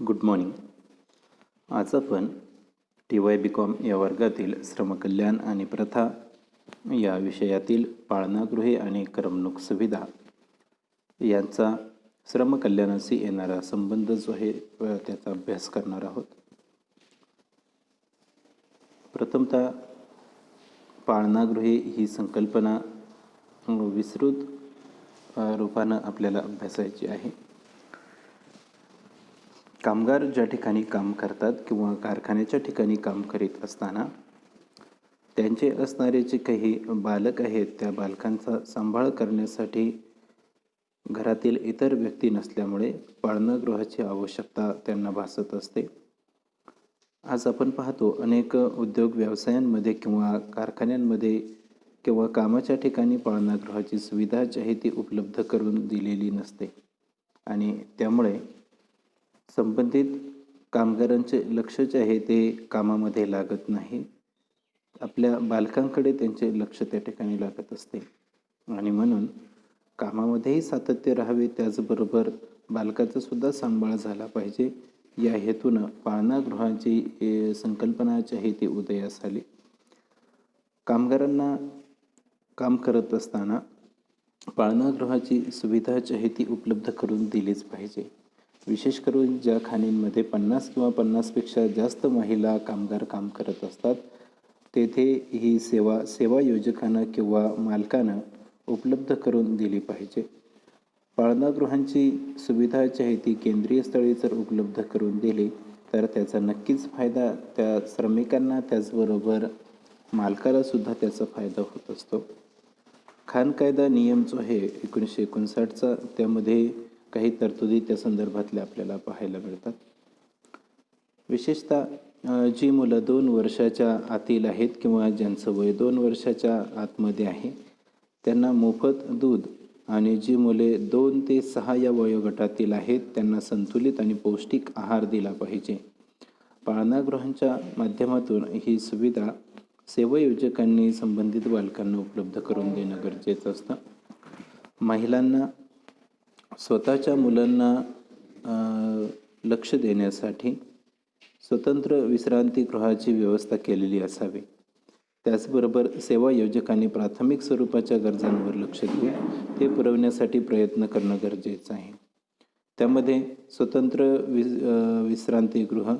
Good morning. आज आपण TY.BCom या वर्गातील श्रमकल्याण आणि प्रथा या विषयातील पाळणागृहे आणि करमणूक सुविधा यांचा श्रमकल्याणाशी येणारा संबंध जो आहे त्याचा अभ्यास करणार आहोत. प्रथमतः पाळणागृहे ही संकल्पना विस्तृत रूपानं आपल्याला अभ्यासायची आहे. कामगार ज्या ठिकाणी काम करतात किंवा कारखान्याच्या ठिकाणी काम करीत असताना त्यांचे असणारे जे काही बालक आहेत त्या बालकांचा सांभाळ करण्यासाठी घरातील इतर व्यक्ती नसल्यामुळे पाळणागृहाची आवश्यकता त्यांना भासत असते. आज आपण पाहतो अनेक उद्योग व्यवसायांमध्ये किंवा कारखान्यांमध्ये किंवा कामाच्या ठिकाणी पाळणागृहाची सुविधा जी आहे ती उपलब्ध करून दिलेली नसते आणि त्यामुळे संबंधित कामगारांचे लक्ष जे आहे ते कामामध्ये लागत नाही. आपल्या बालकांकडे त्यांचे लक्ष त्या ठिकाणी लागत असते आणि म्हणून कामामध्येही सातत्य राहावे, त्याचबरोबर बालकाचा सुद्धा सांभाळ झाला पाहिजे या हेतूनं पाळणागृहाची संकल्पना जी आहे ती उदयास आली. कामगारांना काम करत असताना पाळणागृहाची सुविधा जी आहे ती उपलब्ध करून दिलीच पाहिजे. विशेष करून ज्या खाणींमध्ये 50 किंवा 50पेक्षा जास्त महिला कामगार काम करत असतात तेथे ही सेवा योजकांना किंवा मालकानं उपलब्ध करून दिली पाहिजे. पाळणागृहांची सुविधा जी आहे ती केंद्रीय स्थळी जर उपलब्ध करून दिली तर त्याचा नक्कीच फायदा त्या श्रमिकांना त्याचबरोबर मालकाला सुद्धा त्याचा फायदा होत असतो. खाण कायदा नियम जो आहे 1959चा त्यामध्ये काही तरतुदी त्या संदर्भातल्या आपल्याला पाहायला मिळतात. विशेषतः जी मुलं 2 वर्षाच्या आतील आहेत किंवा ज्यांचं वय 2 वर्षाच्या आतमध्ये आहे त्यांना मोफत दूध आणि जी मुले 2 ते 6 या वयोगटातील आहेत त्यांना संतुलित आणि पौष्टिक आहार दिला पाहिजे. पाळणागृहांच्या माध्यमातून ही सुविधा सेवायोजकांनी संबंधित बालकांना उपलब्ध करून देणं गरजेचं असतं. महिलांना स्वतःच्या मुलांना लक्ष देण्यासाठी स्वतंत्र विश्रांतीगृहाची व्यवस्था केलेली असावी. त्याचबरोबर सेवायोजकांनी प्राथमिक स्वरूपाच्या गरजांवर लक्ष देऊन ते पुरवण्यासाठी प्रयत्न करणं गरजेचं आहे. त्यामध्ये स्वतंत्र विश्रांतीगृह,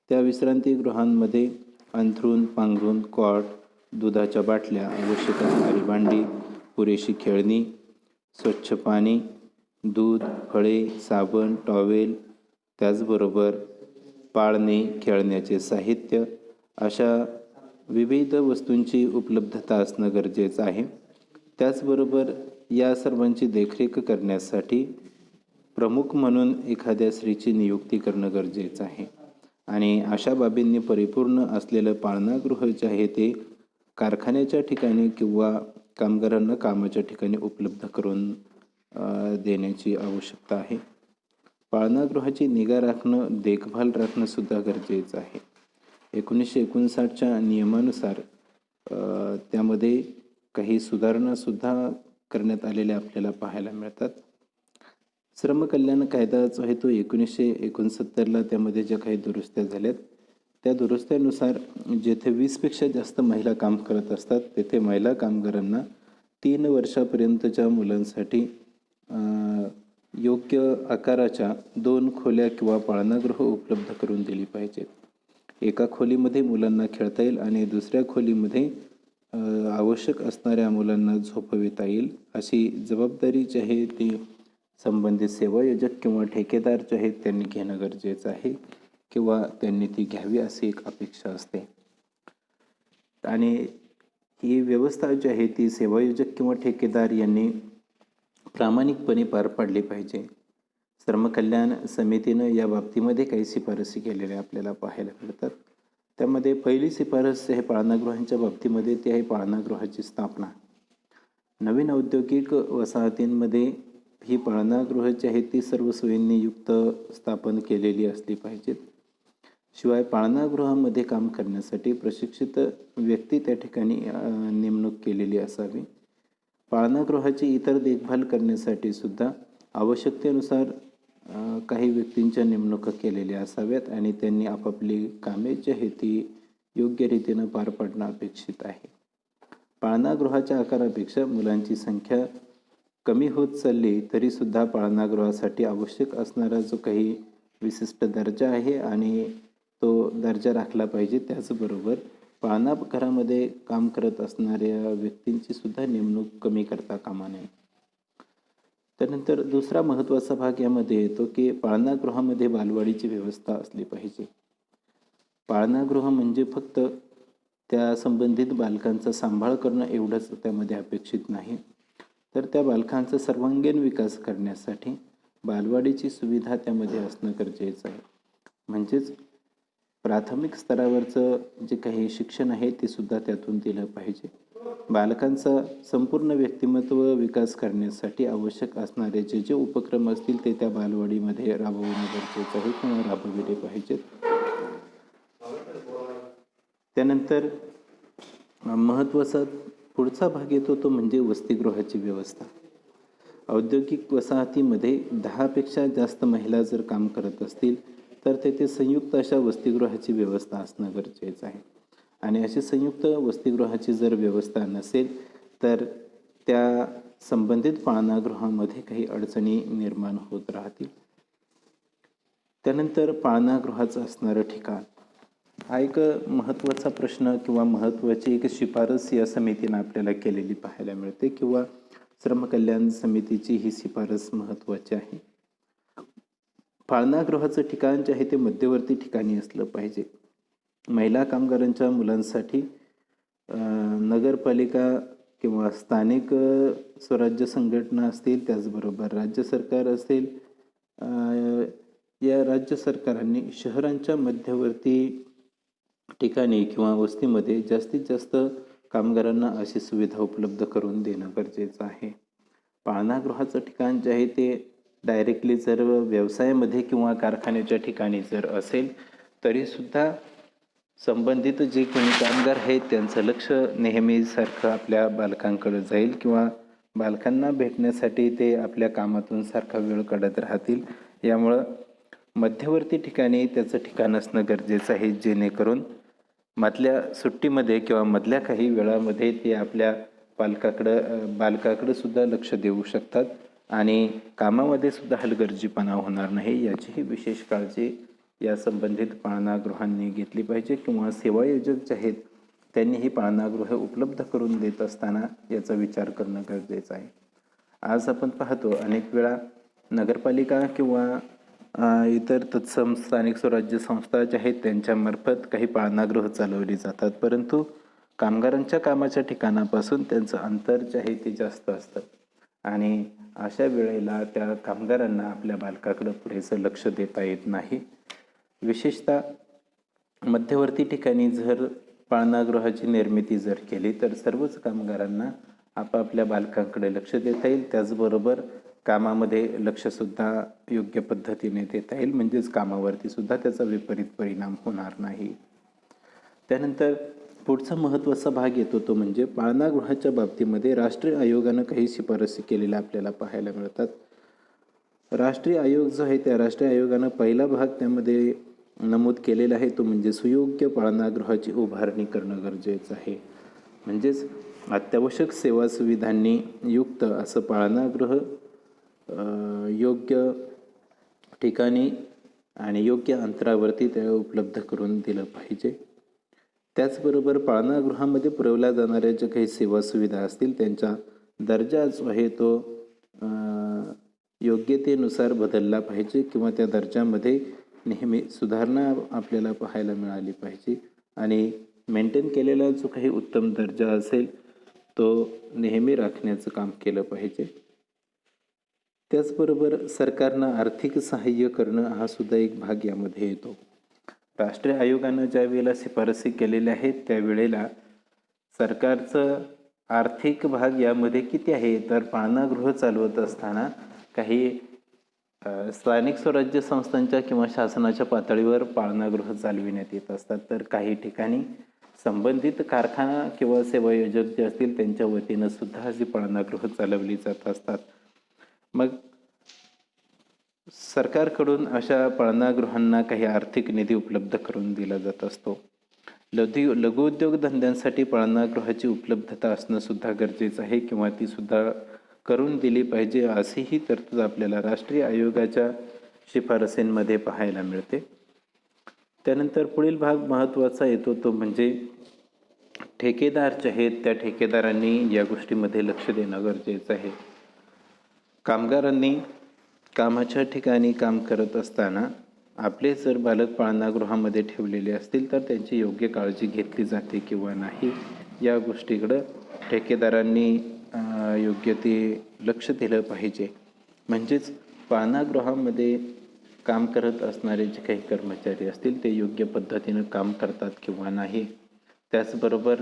त्या विश्रांतीगृहांमध्ये अंथरूण, पांघरूण, कॉट, दुधाच्या बाटल्या, आवश्यक असणारी भांडी, पुरेशी खेळणी, स्वच्छ पाणी, दूध, फळे, साबण, टॉवेल, त्याचबरोबर पाळणे, खेळण्याचे साहित्य अशा विविध वस्तूंची उपलब्धता असणं गरजेचं आहे. त्याचबरोबर या सर्वांची देखरेख करण्यासाठी प्रमुख म्हणून एखाद्या स्त्रीची नियुक्ती करणं गरजेचं आहे आणि अशा बाबींनी परिपूर्ण असलेलं पाळणागृह जे आहे ते कारखान्याच्या ठिकाणी किंवा कामगारांना कामाच्या ठिकाणी उपलब्ध करून देण्याची आवश्यकता आहे. पाळणागृहाची निगा राखणं, देखभाल राखणं सुद्धा गरजेचं आहे. 1959च्या नियमानुसार त्यामध्ये काही सुधारणासुद्धा करण्यात आलेल्या आपल्याला पाहायला मिळतात. श्रमकल्याण कायदा जो आहे तो 1969ला त्यामध्ये ज्या काही दुरुस्त्या झाल्यात त्या दुरुस्त्यानुसार जेथे 20पेक्षा जास्त महिला काम करत असतात तेथे महिला कामगारांना 3 वर्षापर्यंतच्या मुलांसाठी योग्य आकाराच्या 2 खोल्या किंवा पाळणागृह उपलब्ध करून दिली पाहिजेत. एका खोलीमध्ये मुलांना खेळता येईल आणि दुसऱ्या खोलीमध्ये आवश्यक असणाऱ्या मुलांना झोपविता येईल अशी जबाबदारी जी आहे ती संबंधित सेवायोजक किंवा ठेकेदार जे आहेत त्यांनी घेणं गरजेचं आहे किंवा त्यांनी ती घ्यावी अशी एक अपेक्षा असते. आणि ही व्यवस्था जी आहे ती सेवायोजक किंवा ठेकेदार यांनी प्रामाणिकपणे पार पाडली पाहिजे. श्रमकल्याण समितीनं या बाबतीमध्ये काही शिफारसी केलेल्या आपल्याला पाहायला मिळतात. त्यामध्ये पहिली शिफारस आहे पाळणागृहांच्या बाबतीमध्ये ती आहे पाळणागृहाची स्थापना. नवीन औद्योगिक वसाहतींमध्ये ही पाळणागृह जी आहेत ती सर्व सोयींनी युक्त स्थापन केलेली असली पाहिजेत. शिवाय पाळणागृहामध्ये काम करण्यासाठी प्रशिक्षित व्यक्ती त्या ठिकाणी नेमणूक केलेली असावी. पाळणागृहाची इतर देखभाल करण्यासाठी सुद्धा आवश्यकतेनुसार काही व्यक्तींच्या नेमणुका केलेल्या असाव्यात आणि त्यांनी आपापली कामे जी आहे ती योग्य रीतीनं पार पाडणं अपेक्षित आहे. पाळणागृहाच्या आकारापेक्षा मुलांची संख्या कमी होत चालली तरीसुद्धा पाळणागृहासाठी आवश्यक असणारा जो काही विशिष्ट दर्जा आहे आणि तो दर्जा राखला पाहिजे. त्याचबरोबर पाळणाघरामध्ये काम करत असणाऱ्या व्यक्तींची सुद्धा नेमणूक कमी करता कामा नये. त्यानंतर दुसरा महत्त्वाचा भाग यामध्ये येतो की पाळणागृहामध्ये बालवाडीची व्यवस्था असली पाहिजे. पाळणागृह म्हणजे फक्त त्या संबंधित बालकांचा सांभाळ करणं एवढंच त्यामध्ये अपेक्षित नाही, तर त्या बालकांचा सर्वांगीण विकास करण्यासाठी बालवाडीची सुविधा त्यामध्ये असणं गरजेचं आहे. म्हणजेच प्राथमिक स्तरावरचं जे काही शिक्षण आहे ते सुद्धा त्यातून दिलं पाहिजे. बालकांचा संपूर्ण व्यक्तिमत्व विकास करण्यासाठी आवश्यक असणारे जे जे उपक्रम असतील ते त्या बालवाडीमध्ये राबवणं गरजेचं आहे किंवा राबविले पाहिजेत. त्यानंतर महत्त्वाचा पुढचा भाग येतो तो म्हणजे वसतिगृहाची व्यवस्था. औद्योगिक वसाहतीमध्ये 10पेक्षा जास्त महिला जर काम करत असतील तर तेथे संयुक्त अशा वसतिगृहाची व्यवस्था असणं गरजेचं आहे. आणि अशी संयुक्त वसतिगृहाची जर व्यवस्था नसेल तर त्या संबंधित पाळणागृहामध्ये काही अडचणी निर्माण होत राहतील. त्यानंतर पाळणागृहाचं असणारं ठिकाण हा एक महत्त्वाचा प्रश्न किंवा महत्त्वाची एक शिफारस या समितीनं आपल्याला केलेली पाहायला मिळते किंवा श्रमकल्याण समितीची ही शिफारस महत्त्वाची आहे. पाळणागृहाचं ठिकाण जे आहे ते मध्यवर्ती ठिकाणी असलं पाहिजे. महिला कामगारांच्या मुलांसाठी नगरपालिका किंवा स्थानिक स्वराज्य संघटना असतील, त्याचबरोबर राज्य सरकार असेल, या राज्य सरकारांनी शहरांच्या मध्यवर्ती ठिकाणी किंवा वस्तीमध्ये जास्तीत जास्त कामगारांना अशी सुविधा उपलब्ध करून देणं गरजेचं आहे. पाळणागृहाचं ठिकाण जे आहे ते डायरेक्टली जर व्यवसायामध्ये किंवा कारखान्याच्या ठिकाणी जर असेल तरीसुद्धा संबंधित जे कोणी कामगार आहेत त्यांचं लक्ष नेहमीसारखं आपल्या बालकांकडे जाईल किंवा बालकांना भेटण्यासाठी ते आपल्या कामातून सारखा वेळ काढत राहतील. यामुळं मध्यवर्ती ठिकाणी त्याचं ठिकाण असणं गरजेचं आहे, जेणेकरून मधल्या सुट्टीमध्ये किंवा मधल्या काही वेळामध्ये ते आपल्या बालकाकडं सुद्धा लक्ष देऊ शकतात आणि कामामध्ये सुद्धा हलगर्जीपणा होणार नाही याचीही विशेष काळजी या संबंधित पाळणागृहांनी घेतली पाहिजे किंवा सेवायोजक जे आहेत त्यांनी ही पाळणागृहे उपलब्ध करून देत असताना याचा विचार करणं गरजेचं आहे. आज आपण पाहतो अनेक वेळा नगरपालिका किंवा इतर तत्सम स्थानिक स्वराज्य संस्था ज्या आहेत त्यांच्यामार्फत काही पाळणागृह चालवली जातात, परंतु कामगारांच्या कामाच्या ठिकाणापासून त्यांचं अंतर जे आहे ते जास्त असतं आणि अशा वेळेला त्या कामगारांना आपल्या बालकाकडं पुरेसं लक्ष देता येत नाही. विशेषतः मध्यवर्ती ठिकाणी जर पाळणागृहाची निर्मिती जर केली तर सर्वच कामगारांना आपापल्या बालकांकडे लक्ष देता येईल, त्याचबरोबर कामामध्ये लक्षसुद्धा योग्य पद्धतीने देता येईल, म्हणजेच कामावरती सुद्धा त्याचा विपरीत परिणाम होणार नाही. त्यानंतर पुढचा महत्त्वाचा भाग येतो तो म्हणजे पाळणागृहाच्या बाबतीमध्ये राष्ट्रीय आयोगानं काही शिफारसी केलेल्या आपल्याला पाहायला मिळतात. राष्ट्रीय आयोग जो आहे त्या राष्ट्रीय आयोगानं पहिला भाग त्यामध्ये नमूद केलेला आहे तो म्हणजे सुयोग्य पाळणागृहाची उभारणी करणं गरजेचं आहे. म्हणजेच अत्यावश्यक सेवा सुविधांनी युक्त असं पाळणागृह योग्य ठिकाणी आणि योग्य अंतरावरती ते उपलब्ध करून दिलं पाहिजे. त्याचबरोबर पाळणागृहामध्ये पुरवल्या जाणाऱ्या ज्या काही सेवा सुविधा असतील त्यांचा दर्जा जो आहे तो योग्यतेनुसार बदलला पाहिजे किंवा त्या दर्जामध्ये नेहमी सुधारणा आपल्याला पाहायला मिळाली पाहिजे आणि मेंटेन केलेला जो काही उत्तम दर्जा असेल तो नेहमी राखण्याचं काम केलं पाहिजे. त्याचबरोबर सरकारनं आर्थिक सहाय्य करणं हा सुद्धा एक भाग यामध्ये येतो. राष्ट्रीय आयोगानं ज्या वेळेला शिफारसी केलेल्या आहेत त्यावेळेला सरकारचं आर्थिक भाग यामध्ये किती आहे तर पाळणागृह चालवत असताना काही स्थानिक स्वराज्य संस्थांच्या किंवा शासनाच्या पातळीवर पाळणागृह चालविण्यात येत असतात, तर काही ठिकाणी संबंधित कारखाना किंवा सेवायोजक जे असतील त्यांच्या वतीनं सुद्धा जी पाळणागृह चालवली जात असतात. मग सरकारकडून अशा पाळणागृहांना काही आर्थिक निधी उपलब्ध करून दिला जात असतो. लघुउद्योग धंद्यांसाठी पाळणागृहाची उपलब्धता असणं सुद्धा गरजेचं आहे किंवा ती सुद्धा करून दिली पाहिजे, अशीही तरतूद आपल्याला राष्ट्रीय आयोगाच्या शिफारसींमध्ये पाहायला मिळते. त्यानंतर पुढील भाग महत्त्वाचा येतो तो म्हणजे ठेकेदार जे आहेत त्या ठेकेदारांनी या गोष्टीमध्ये लक्ष देणं गरजेचं आहे. कामगारांनी कामाच्या ठिकाणी काम करत असताना आपले जर बालक पाळणागृहामध्ये ठेवलेले असतील तर त्यांची योग्य काळजी घेतली जाते किंवा नाही, या गोष्टीकडं ठेकेदारांनी योग्य ते लक्ष दिलं पाहिजे. म्हणजेच पाळणागृहामध्ये काम करत असणारे जे काही कर्मचारी असतील ते योग्य पद्धतीनं काम करतात किंवा नाही, त्याचबरोबर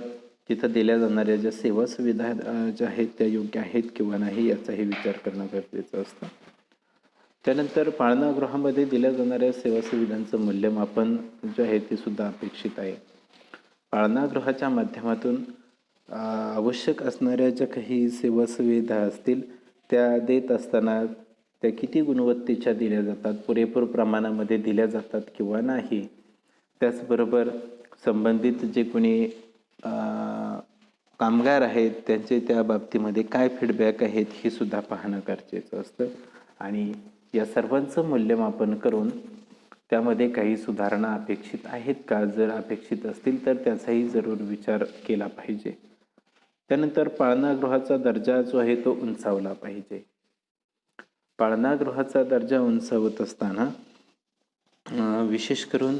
तिथं दिल्या जाणाऱ्या ज्या सेवा सुविधा ज्या आहेत त्या योग्य आहेत किंवा नाही याचाही विचार करणं गरजेचं असतं. त्यानंतर पाळणागृहामध्ये दिल्या जाणाऱ्या सेवा सुविधांचं मूल्यमापन जे आहे ते सुद्धा अपेक्षित आहे. पाळणागृहाच्या माध्यमातून आवश्यक असणाऱ्या ज्या काही सेवा सुविधा असतील त्या देत असताना त्या किती गुणवत्तेच्या दिल्या जातात, पुरेपूर प्रमाणामध्ये दिल्या जातात किंवा नाही, त्याचबरोबर संबंधित जे कोणी कामगार आहेत त्यांचे त्या बाबतीमध्ये काय फीडबॅक आहेत हे सुद्धा पाहणं गरजेचं असतं. आणि या सर्वांचं मूल्यमापन करून त्यामध्ये काही सुधारणा अपेक्षित आहेत का, जर अपेक्षित असतील तर त्याचाही जरूर विचार केला पाहिजे. त्यानंतर पाळणागृहाचा दर्जा जो आहे तो उंचावला पाहिजे. पाळणागृहाचा दर्जा उंचावत असताना विशेष करून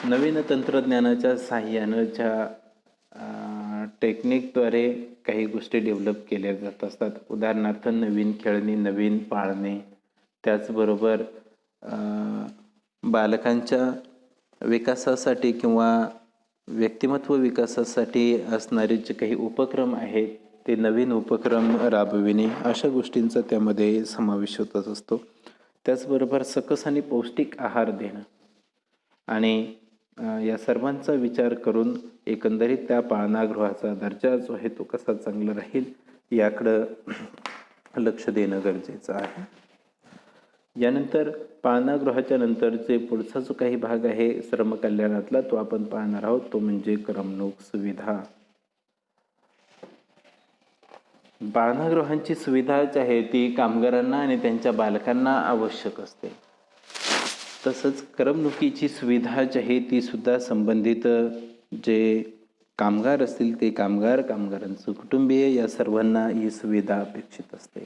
नवीन तंत्रज्ञानाच्या साहाय्यानं ज्या टेक्निकद्वारे काही गोष्टी डेव्हलप केल्या जात असतात, उदाहरणार्थ नवीन खेळणी, नवीन पाळणे, त्याचबरोबर बालकांच्या विकासासाठी किंवा व्यक्तिमत्व विकासासाठी असणारे जे काही उपक्रम आहेत ते नवीन उपक्रम राबविणे, अशा गोष्टींचा त्यामध्ये समावेश होतच असतो. त्याचबरोबर सकस आणि पौष्टिक आहार देणं आणि या सर्वांचा विचार करून एकंदरीत त्या पाळणागृहाचा दर्जा जो आहे तो कसा चांगला राहील याकडं लक्ष देणं गरजेचं आहे. यानंतर पाळणागृहाच्या नंतरचे पुढचा जो काही भाग आहे श्रमकल्याणातला तो आपण पाहणार आहोत, तो म्हणजे करमणूक सुविधा. पाळणागृहांची सुविधा जी आहे ती कामगारांना आणि त्यांच्या बालकांना आवश्यक असते. तसंच करमणुकीची सुविधा जी आहे ती सुद्धा संबंधित जे कामगार असतील ते कामगारांचं कुटुंबीय या सर्वांना ही सुविधा अपेक्षित असते.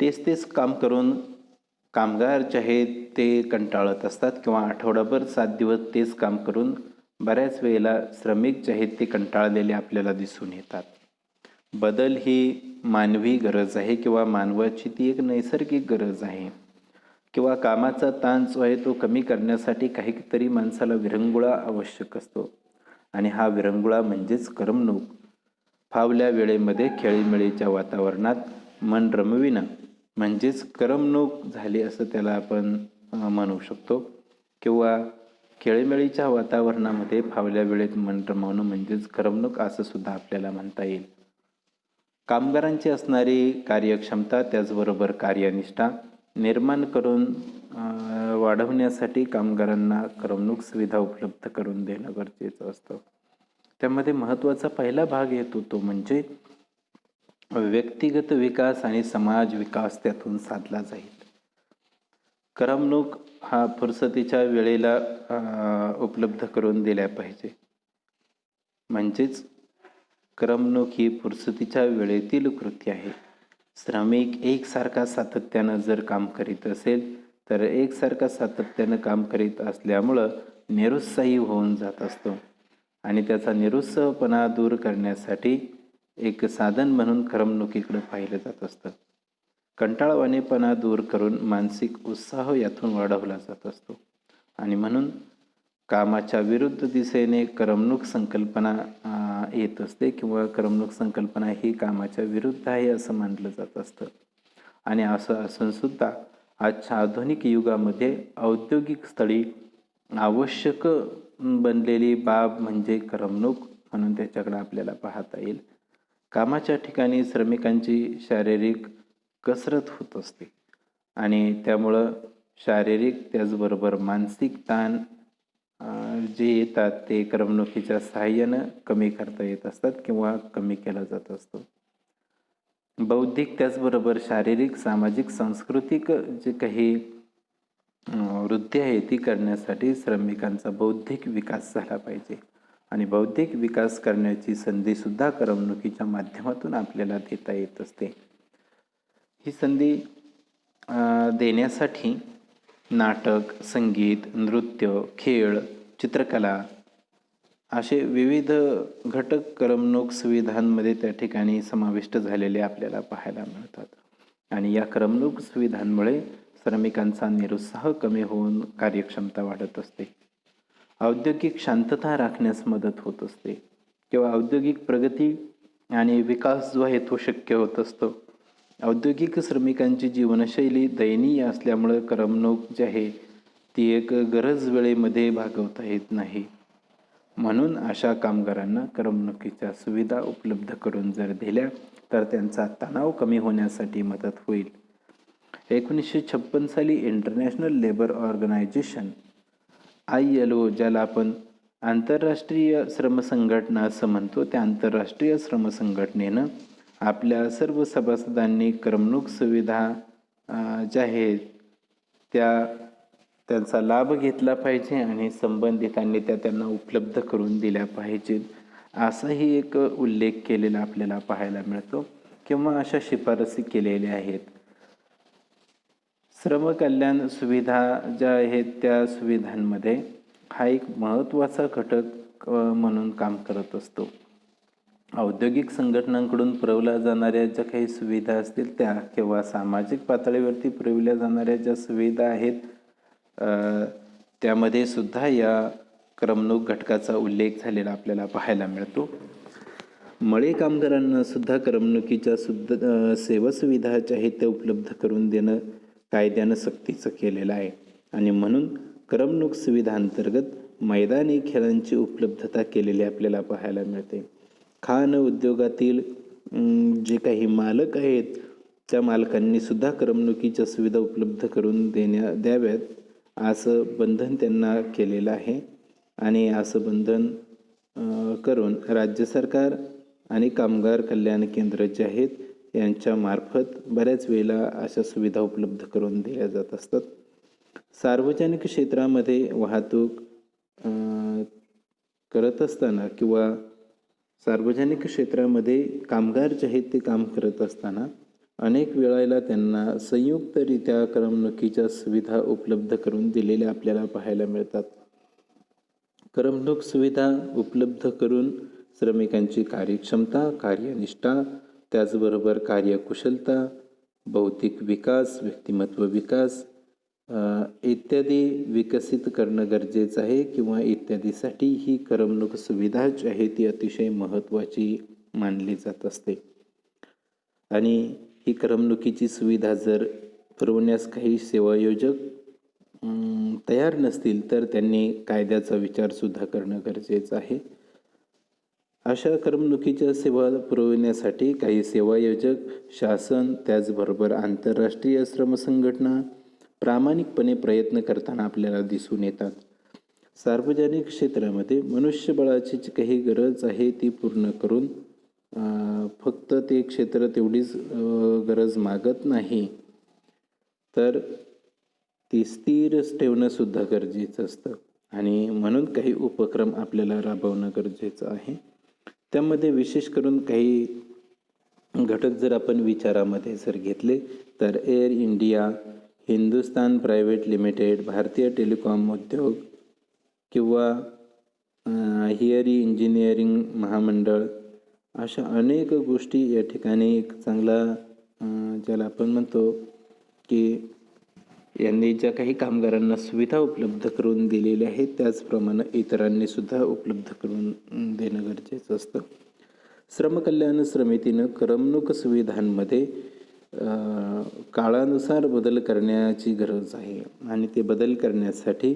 तेच काम करून कामगार जे आहेत ते कंटाळत असतात किंवा आठवडाभर 7 दिवस तेच काम करून बऱ्याच वेळेला श्रमिक जे आहेत ते कंटाळलेले आपल्याला दिसून येतात. बदल ही मानवी गरज आहे किंवा मानवाची ती एक नैसर्गिक गरज आहे किंवा कामाचा ताण जो आहे तो कमी करण्यासाठी काहीतरी माणसाला विरंगुळा आवश्यक असतो आणि हा विरंगुळा म्हणजेच करमणूक. फावल्या वेळेमध्ये खेळीमेळीच्या वातावरणात मन रमविणं म्हणजेच करमणूक झाली असं त्याला आपण म्हणू शकतो किंवा खेळीमेळीच्या वातावरणामध्ये फावल्या वेळेत मन रमवणं म्हणजेच करमणूक असं सुद्धा आपल्याला म्हणता येईल. कामगारांची असणारी कार्यक्षमता त्याचबरोबर कार्यनिष्ठा निर्माण करून वाढवण्यासाठी कामगारांना करमणूक सुविधा उपलब्ध करून देणं गरजेचं असतं. त्यामध्ये महत्त्वाचा पहिला भाग येतो तो म्हणजे व्यक्तिगत विकास आणि समाज विकास त्यातून साधला जाईल. करमणूक हा फुरसतीच्या वेळेला उपलब्ध करून दिल्या पाहिजे. म्हणजेच करमणूक ही फुरसतीच्या वेळेतील कृती आहे. श्रमिक एकसारखा सातत्यानं जर काम करीत असेल तर एकसारखा सातत्यानं काम करीत असल्यामुळं निरुत्साही होऊन जात असतो आणि त्याचा निरुत्साहपणा दूर करण्यासाठी एक साधन म्हणून करमणुकीकडे पाहिलं जात असतं. कंटाळवाणेपणा दूर करून मानसिक उत्साह यातून वाढवला जात असतो आणि म्हणून कामाच्या विरुद्ध दिशेने करमणूक संकल्पना येत असते किंवा करमणूक संकल्पना ही कामाच्या विरुद्ध आहे असं मानलं जात असतं. आणि असं असूनसुद्धा आजच्या आधुनिक युगामध्ये औद्योगिक स्थळी आवश्यक बनलेली बाब म्हणजे करमणूक म्हणून त्याच्याकडे आपल्याला पाहता येईल. कामाच्या ठिकाणी श्रमिकांची शारीरिक कसरत होत असते आणि त्यामुळं शारीरिक त्याचबरोबर मानसिक ताण जे येतात ते करमणुकीच्या सहाय्यानं कमी करता येत असतात किंवा कमी केला जात असतो. बौद्धिक त्याचबरोबर शारीरिक, सामाजिक, सांस्कृतिक जे काही वृत्ती आहे ती करण्यासाठी श्रमिकांचा बौद्धिक विकास झाला पाहिजे आणि बौद्धिक विकास करण्याची संधीसुद्धा करमणुकीच्या माध्यमातून आपल्याला देता येत असते. ही संधी देण्यासाठी नाटक, संगीत, नृत्य, खेळ, चित्रकला असे विविध घटक करमणूक सुविधांमध्ये त्या ठिकाणी समाविष्ट झालेले आपल्याला पाहायला मिळतात. आणि या करमणूक सुविधांमुळे श्रमिकांचा निरुत्साह कमी होऊन कार्यक्षमता वाढत असते. औद्योगिक शांतता राखण्यास मदत होत असते किंवा औद्योगिक प्रगती आणि विकास जो आहे तो शक्य होत असतो. औद्योगिक श्रमिकांची जीवनशैली दयनीय असल्यामुळं करमणूक जी आहे ती एक गरज वेळेमध्ये भागवता येत नाही. म्हणून अशा कामगारांना करमणुकीच्या सुविधा उपलब्ध करून जर दिल्या तर त्यांचा तणाव कमी होण्यासाठी मदत होईल. 1956 साली इंटरनॅशनल लेबर ऑर्गनायझेशन ILO, ज्याला आपण आंतरराष्ट्रीय श्रम संघटना असं म्हणतो, त्या आंतरराष्ट्रीय श्रम संघटनेनं आपल्या सर्व सभासदांनी करमणूक सुविधा ज्या आहेत त्यांचा लाभ घेतला पाहिजे आणि संबंधितांनी त्यांना उपलब्ध करून दिल्या पाहिजेत असाही एक उल्लेख केलेला आपल्याला पाहायला मिळतो किंवा अशा शिफारसी केलेल्या आहेत. श्रमकल्याण सुविधा ज्या आहेत त्या सुविधांमध्ये हा एक महत्त्वाचा घटक म्हणून काम करत असतो. औद्योगिक संघटनांकडून पुरवल्या जाणाऱ्या ज्या काही सुविधा असतील त्या किंवा सामाजिक पातळीवरती पुरवल्या जाणाऱ्या ज्या सुविधा आहेत त्यामध्ये सुद्धा या करमणूक घटकाचा उल्लेख झालेला आपल्याला पाहायला मिळतो. मळे कामगारांना सुद्धा करमणुकीच्या सेवा सुविधा ज्या आहेत त्या उपलब्ध करून देणं कायद्यानं सक्तीचं केलेलं आहे आणि म्हणून करमणूक सुविधांतर्गत मैदानी खेळांची उपलब्धता केलेली आपल्याला पाहायला मिळते. खाण उद्योगातील जे काही मालक आहेत त्या मालकांनी सुद्धा करमणुकीच्या सुविधा उपलब्ध करून द्याव्यात असं बंधन त्यांना केलेलं आहे आणि असं बंधन करून राज्य सरकार आणि कामगार कल्याण केंद्र जे आहेत यांच्यामार्फत बऱ्याच वेळेला अशा सुविधा उपलब्ध करून दिल्या जात असतात. सार्वजनिक क्षेत्रामध्ये वाहतूक करत असताना किंवा सार्वजनिक क्षेत्रामध्ये कामगार जे आहेत ते काम करत असताना अनेक वेळेला त्यांना संयुक्तरित्या करमणुकीच्या सुविधा उपलब्ध करून दिलेल्या आपल्याला पाहायला मिळतात. करमणूक सुविधा उपलब्ध करून श्रमिकांची कार्यक्षमता, कार्यनिष्ठा, त्याचबरोबर कार्यकुशलता, बौद्धिक विकास, व्यक्तिमत्व विकास इत्यादी विकसित करणं गरजेचं आहे किंवा इत्यादीसाठी ही करमणूक सुविधा जी आहे ती अतिशय महत्त्वाची मानली जात असते. आणि ही करमणुकीची सुविधा जर पुरवण्यास काही सेवायोजक तयार नसतील तर त्यांनी कायद्याचा विचारसुद्धा करणं गरजेचं आहे. अशा करमणुकीच्या सेवा पुरवण्यासाठी काही सेवायोजक, शासन, त्याचबरोबर आंतरराष्ट्रीय श्रम संघटना प्रामाणिकपणे प्रयत्न करताना आपल्याला दिसून येतात. सार्वजनिक क्षेत्रामध्ये मनुष्यबळाची जी काही गरज आहे ती पूर्ण करून फक्त ते क्षेत्र तेवढीच गरज मागत नाही तर ती स्थिर ठेवणं सुद्धा गरजेचं असतं आणि म्हणून काही उपक्रम आपल्याला राबवणं गरजेचं आहे. त्यामध्ये विशेष करून काही घटक जर आपण विचारामध्ये जर घेतले तर air India, Hindustan private limited, भारतीय टेलिकॉम उद्योग किंवा हिअरी इंजिनिअरिंग महामंडळ अशा अनेक गोष्टी या ठिकाणी एक चांगला ज्याला आपण म्हणतो की यांनी ज्या काही कामगारांना सुविधा उपलब्ध करून दिलेल्या आहेत त्याचप्रमाणे इतरांनी सुद्धा उपलब्ध करून देणं गरजेचं असतं. श्रमकल्याण समितीनं करमणूक सुविधांमध्ये काळानुसार बदल करण्याची गरज आहे आणि ते बदल करण्यासाठी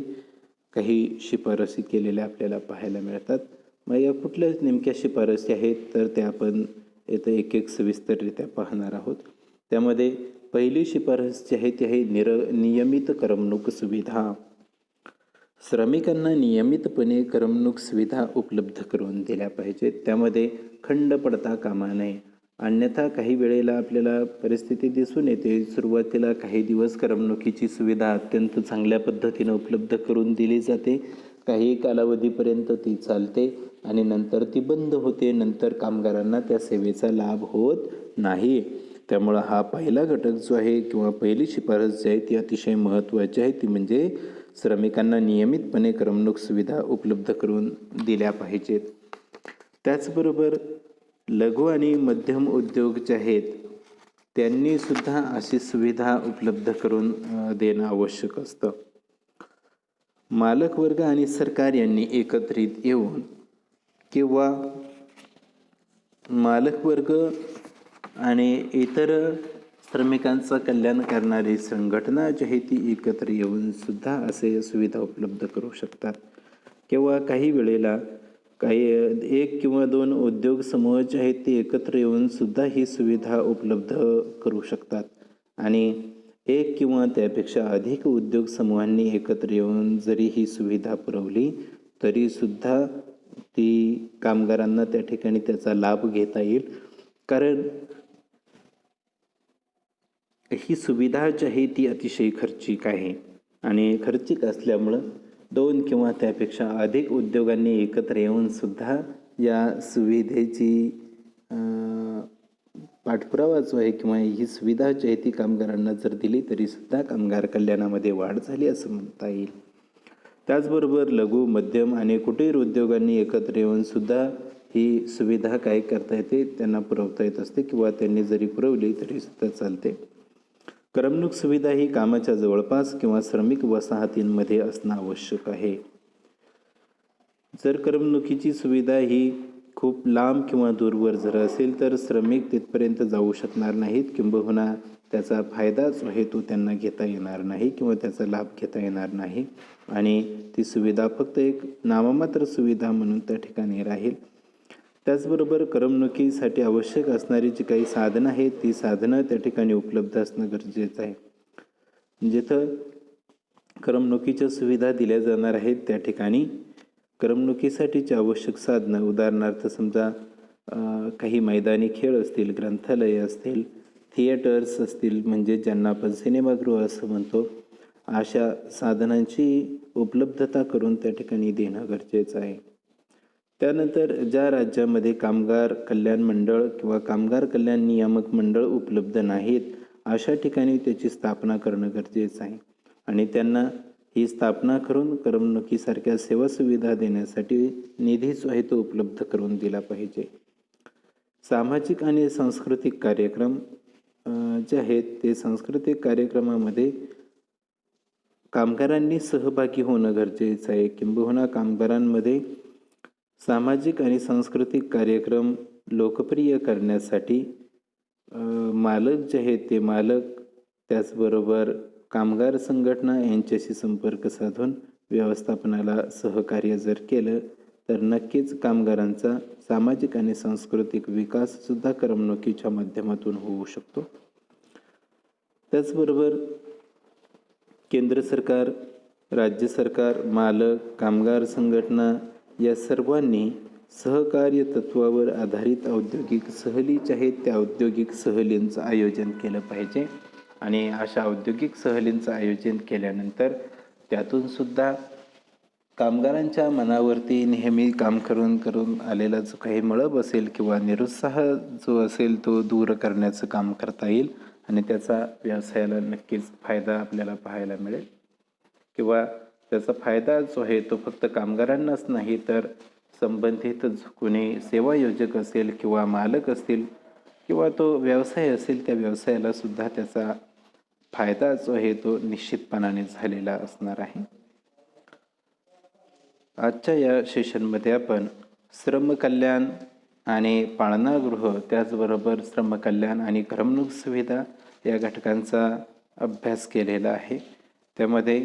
काही शिफारसी केलेल्या आपल्याला पाहायला मिळतात. मग या कुठल्या नेमक्या शिफारसी आहेत तर त्या आपण इथं एक सविस्तररित्या पाहणार आहोत. त्यामध्ये पहिली शिफारस जी आहे ती आहे नियमित करमणूक सुविधा. श्रमिकांना नियमितपणे करमणूक सुविधा उपलब्ध करून दिल्या पाहिजेत. त्यामध्ये खंड पडता कामा नये. अन्यथा काही वेळेला आपल्याला परिस्थिती दिसून येते, सुरुवातीला काही दिवस करमणुकीची सुविधा अत्यंत चांगल्या पद्धतीनं उपलब्ध करून दिली जाते. काही कालावधीपर्यंत ती चालते आणि नंतर ती बंद होते. नंतर कामगारांना त्या सेवेचा लाभ होत नाही. त्यामुळं हा पहिला घटक जो आहे किंवा पहिली शिफारस जी आहे ती अतिशय महत्त्वाची आहे. ती म्हणजे श्रमिकांना नियमितपणे करमणूक सुविधा उपलब्ध करून दिल्या पाहिजेत. त्याचबरोबर लघु आणि मध्यम उद्योग जे आहेत त्यांनी सुद्धा अशी सुविधा उपलब्ध करून देणं आवश्यक असतं. मालक वर्ग आणि सरकार यांनी एकत्रित येऊन किंवा मालक वर्ग आणि इतर श्रमिकांचं कल्याण करणारी संघटना जी आहे ती एकत्र येऊन सुद्धा असे सुविधा उपलब्ध करू शकतात. किंवा काही वेळेला काही 1 किंवा 2 उद्योग समूह जे आहेत ते एकत्र येऊन सुद्धा ही सुविधा उपलब्ध करू शकतात. आणि 1 किंवा त्यापेक्षा अधिक उद्योग समूहांनी एकत्र येऊन जरी ही सुविधा पुरवली तरी सुद्धा ती कामगारांना त्या ठिकाणी त्याचा लाभ घेता येईल. कारण ही सुविधा जी आहे ती अतिशय खर्चिक आहे आणि खर्चिक असल्यामुळं 2 किंवा त्यापेक्षा अधिक उद्योगांनी एकत्र येऊन सुद्धा या सुविधेची पाठपुरावा जो आहे किंवा ही सुविधा जी आहे ती कामगारांना जर दिली तरी सुद्धा कामगार कल्याणामध्ये वाढ झाली असं म्हणता येईल. त्याचबरोबर लघु मध्यम आणि कुटीर उद्योगांनी एकत्र येऊन सुद्धा ही सुविधा काय करता येते, त्यांना पुरवता येत असते किंवा त्यांनी जरी पुरवली तरी सुद्धा चालते. करमणूक सुविधा ही कामाच्या जवळपास किंवा श्रमिक वसाहतींमध्ये असणं आवश्यक आहे. जर करमणुकीची सुविधा ही खूप लांब किंवा दूरवर जर असेल तर श्रमिक तिथपर्यंत जाऊ शकणार नाहीत, किंबहुना त्याचा फायदा जो आहे तो त्यांना घेता येणार नाही किंवा त्याचा लाभ घेता येणार नाही आणि ती सुविधा फक्त एक नाममात्र सुविधा म्हणून त्या ठिकाणी राहील. त्याचबरोबर करमणुकीसाठी आवश्यक असणारी जी काही साधनं आहेत ती साधनं त्या ठिकाणी उपलब्ध असणं गरजेचं आहे. जिथं करमणुकीच्या सुविधा दिल्या जाणार आहेत त्या ठिकाणी करमणुकीसाठीची आवश्यक साधनं, उदाहरणार्थ समजा काही मैदानी खेळ असतील, ग्रंथालय असतील, थिएटर्स असतील, म्हणजे ज्यांना आपण सिनेमागृह असं म्हणतो, अशा साधनांची उपलब्धता करून त्या ठिकाणी देणं गरजेचं आहे. त्यानंतर ज्या राज्यामध्ये कामगार कल्याण मंडळ किंवा कामगार कल्याण नियामक मंडळ उपलब्ध नाहीत अशा ठिकाणी त्याची स्थापना करणं गरजेचं आहे आणि त्यांना ही स्थापना करून करमणुकीसारख्या सेवा सुविधा देण्यासाठी निधी जो आहे तो उपलब्ध करून दिला पाहिजे. सामाजिक आणि सांस्कृतिक कार्यक्रम जे आहेत ते सांस्कृतिक कार्यक्रमामध्ये कामगारांनी सहभागी होणं गरजेचं आहे. किंबहुना कामगारांमध्ये सामाजिक आणि सांस्कृतिक कार्यक्रम लोकप्रिय करण्यासाठी मालक जे आहेत ते मालक त्याचबरोबर कामगार संघटना यांच्याशी संपर्क साधून व्यवस्थापनाला सहकार्य जर केलं तर नक्कीच कामगारांचा सामाजिक आणि सांस्कृतिक विकाससुद्धा करमणुकीच्या माध्यमातून होऊ शकतो. त्याचबरोबर केंद्र सरकार, राज्य सरकार, मालक, कामगार संघटना या सर्वांनी सहकार्य तत्वावर आधारित औद्योगिक सहली ज्या आहेत त्या औद्योगिक सहलींचं आयोजन केलं पाहिजे आणि अशा औद्योगिक सहलींचं आयोजन केल्यानंतर त्यातून सुद्धा कामगारांच्या मनावरती नेहमी काम करून आलेला जो काही मळब असेल किंवा निरुत्साह जो असेल तो दूर करण्याचं काम करता येईल आणि त्याचा व्यवसायाला नक्कीच फायदा आपल्याला पाहायला मिळेल. किंवा त्याचा फायदा जो आहे तो फक्त कामगारांनाच नाही तर संबंधित कोणी सेवायोजक असेल किंवा मालक असतील किंवा तो व्यवसाय असेल त्या व्यवसायाला सुद्धा त्याचा फायदा जो आहे तो निश्चितपणाने झालेला असणार आहे. आजच्या या सेशनमध्ये आपण श्रमकल्याण आणि पाळणागृह त्याचबरोबर श्रमकल्याण आणि करमणूक सुविधा या घटकांचा अभ्यास केलेला आहे. त्यामध्ये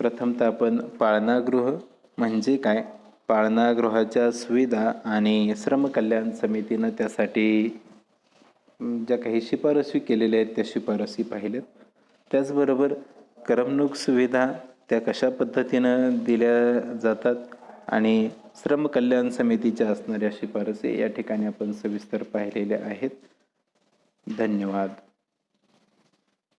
प्रथमतः आपण पाळणागृह म्हणजे काय, पाळणागृहाच्या सुविधा आणि श्रमकल्याण समितीनं त्यासाठी ज्या काही शिफारसी केलेल्या आहेत त्या शिफारसी पाहिल्यात. त्याचबरोबर करमणूक सुविधा त्या कशा पद्धतीनं दिल्या जातात आणि श्रम कल्याण समितीच्या असणाऱ्या शिफारसी या ठिकाणी आपण सविस्तर पाहिलेल्या आहेत. धन्यवाद.